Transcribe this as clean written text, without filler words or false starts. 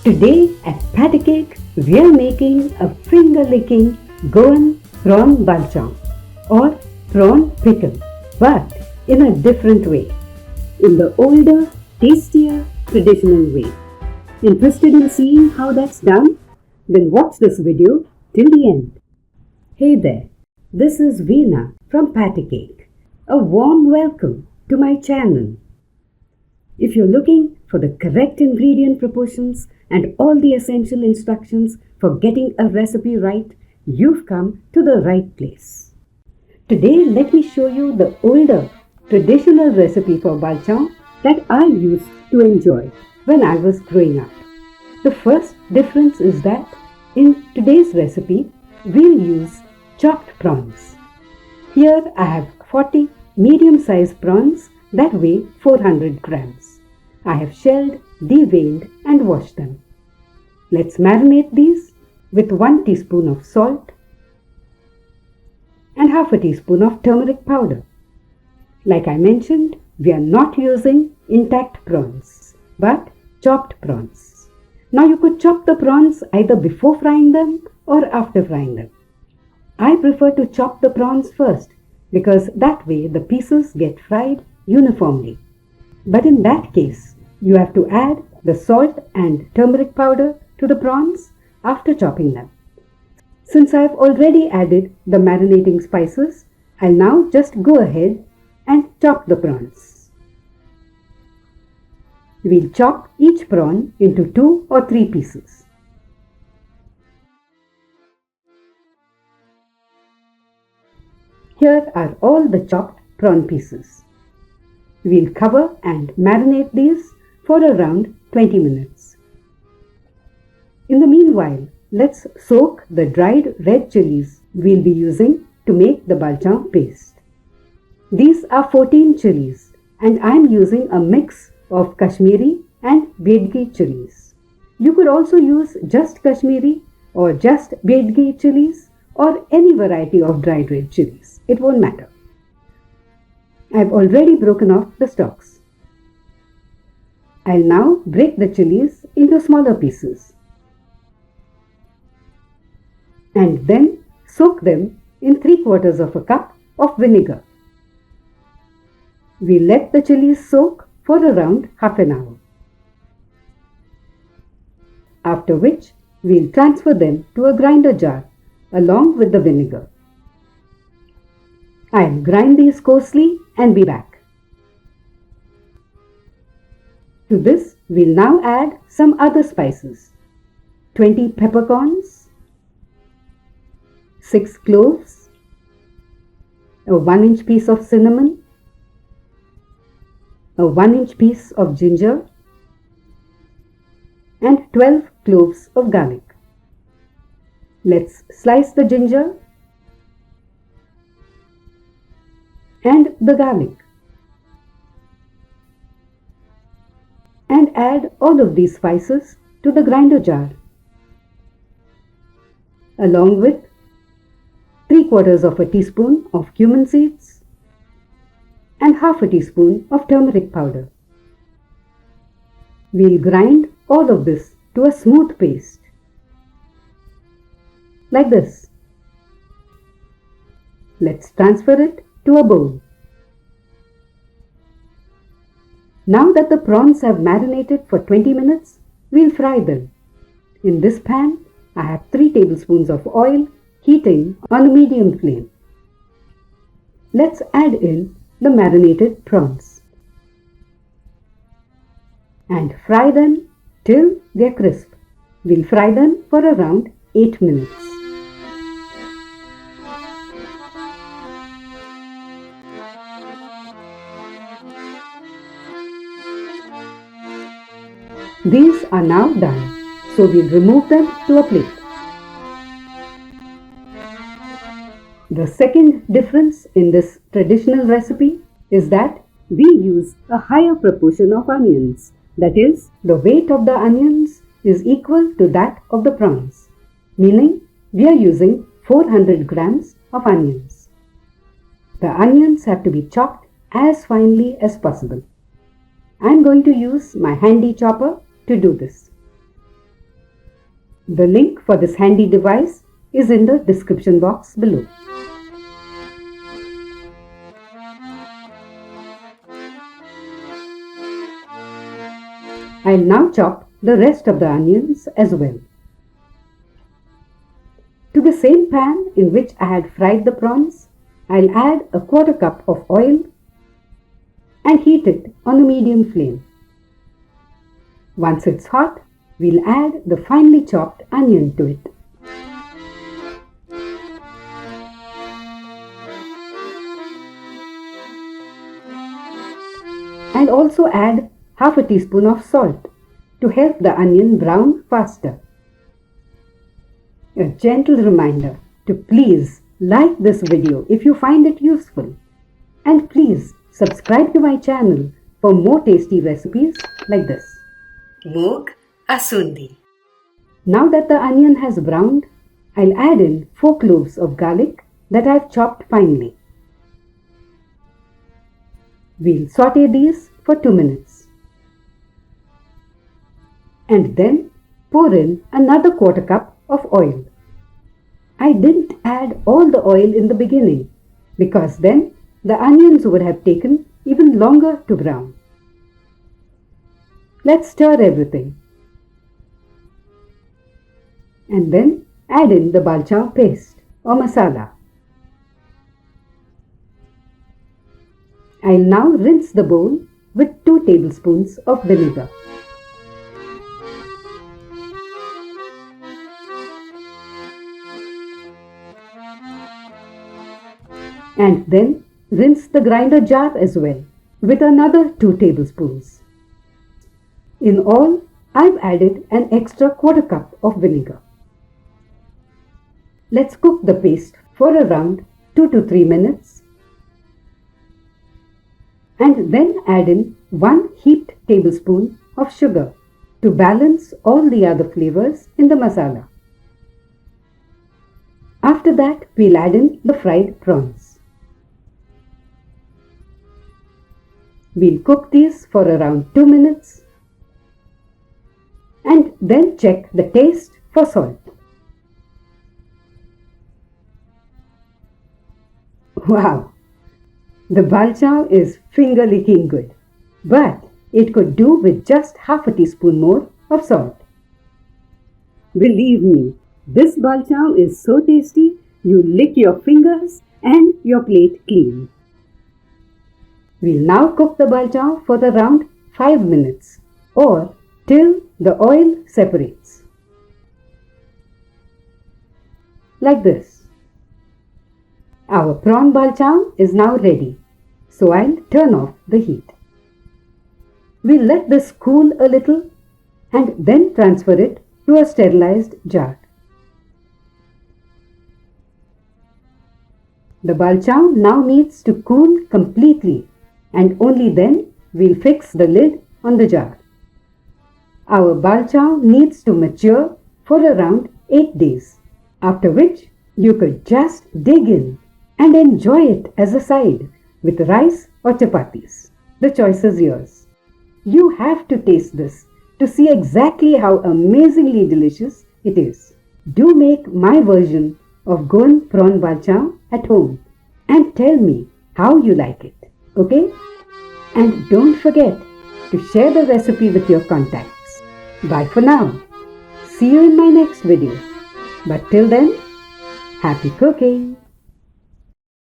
Today at Patty Cake, we are making a finger-licking Goan Prawn Balchao or prawn pickle, but in a different way, in the older, tastier, traditional way. Interested in seeing how that's done? Then watch this video till the end. Hey there, this is Veena from Patty Cake. A warm welcome to my channel. If you're looking for the correct ingredient proportions and all the essential instructions for getting a recipe right, you've come to the right place. Today, let me show you the older traditional recipe for balchao that I used to enjoy when I was growing up. The first difference is that in today's recipe, we'll use chopped prawns. Here I have 40 medium-sized prawns that weigh 400 grams. I have shelled, deveined and washed them. Let's marinate these with 1 teaspoon of salt and half a teaspoon of turmeric powder. Like I mentioned, we are not using intact prawns, but chopped prawns. Now you could chop the prawns either before frying them or after frying them. I prefer to chop the prawns first because that way the pieces get fried uniformly. But in that case, you have to add the salt and turmeric powder to the prawns after chopping them. Since I've already added the marinating spices, I'll now just go ahead and chop the prawns. We'll chop each prawn into 2 or 3 pieces. Here are all the chopped prawn pieces. We'll cover and marinate these for around 20 minutes. In the meanwhile, let's soak the dried red chillies we'll be using to make the Balchao paste. These are 14 chillies and I'm using a mix of Kashmiri and byedgi chillies. You could also use just Kashmiri or just byedgi chillies or any variety of dried red chillies. It won't matter. I've already broken off the stalks. I'll now break the chillies into smaller pieces and then soak them in 3/4 of a cup of vinegar. We let the chillies soak for around half an hour, after which we'll transfer them to a grinder jar along with the vinegar. I'll grind these coarsely and be back. To this, we'll now add some other spices. 20 peppercorns, 6 cloves, a 1-inch piece of cinnamon, a 1-inch piece of ginger, and 12 cloves of garlic. Let's slice the ginger and the garlic and add all of these spices to the grinder jar along with 3/4 of a teaspoon of cumin seeds and half a teaspoon of turmeric powder. We'll grind all of this to a smooth paste like this. Let's transfer it to a bowl. Now that the prawns have marinated for 20 minutes, we'll fry them. In this pan, I have 3 tablespoons of oil heating on a medium flame. Let's add in the marinated prawns and fry them till they're crisp. We'll fry them for around 8 minutes. These are now done, so we'll remove them to a plate. The second difference in this traditional recipe is that we use a higher proportion of onions. That is, the weight of the onions is equal to that of the prawns, meaning we are using 400 grams of onions. The onions have to be chopped as finely as possible. I'm going to use my handy chopper to do this. The link for this handy device is in the description box below. I'll now chop the rest of the onions as well. To the same pan in which I had fried the prawns, I'll add a 1/4 cup of oil and heat it on a medium flame. Once it's hot, we'll add the finely chopped onion to it. I'll also add half a teaspoon of salt to help the onion brown faster. A gentle reminder to please like this video if you find it useful, and please subscribe to my channel for more tasty recipes like this. Moog asundi. Now that the onion has browned, I'll add in 4 cloves of garlic that I've chopped finely. We'll saute these for 2 minutes. And then pour in another 1/4 cup of oil. I didn't add all the oil in the beginning because then the onions would have taken even longer to brown. Let's stir everything. And then add in the Balchao Paste or masala. I'll now rinse the bowl with 2 tablespoons of vinegar. And then rinse the grinder jar as well with another 2 tablespoons. In all, I've added an extra 1/4 cup of vinegar. Let's cook the paste for around 2 to 3 minutes and then add in 1 heaped tablespoon of sugar to balance all the other flavors in the masala. After that, we'll add in the fried prawns. We'll cook these for around 2 minutes and then check the taste for salt. Wow! The balchao is finger-licking good, but it could do with just half a teaspoon more of salt. Believe me, this balchao is so tasty you lick your fingers and your plate clean. We'll now cook the balchao for around 5 minutes or till the oil separates. Like this. Our prawn balchao is now ready, so I'll turn off the heat. We'll let this cool a little and then transfer it to a sterilized jar. The balchao now needs to cool completely, and only then we'll fix the lid on the jar. Our balchao needs to mature for around 8 days, after which you could just dig in and enjoy it as a side with rice or chapatis. The choice is yours. You have to taste this to see exactly how amazingly delicious it is. Do make my version of Goan Prawn Balchao at home and tell me how you like it. Okay? And don't forget to share the recipe with your contacts. Bye for now. See you in my next video. But till then, happy cooking!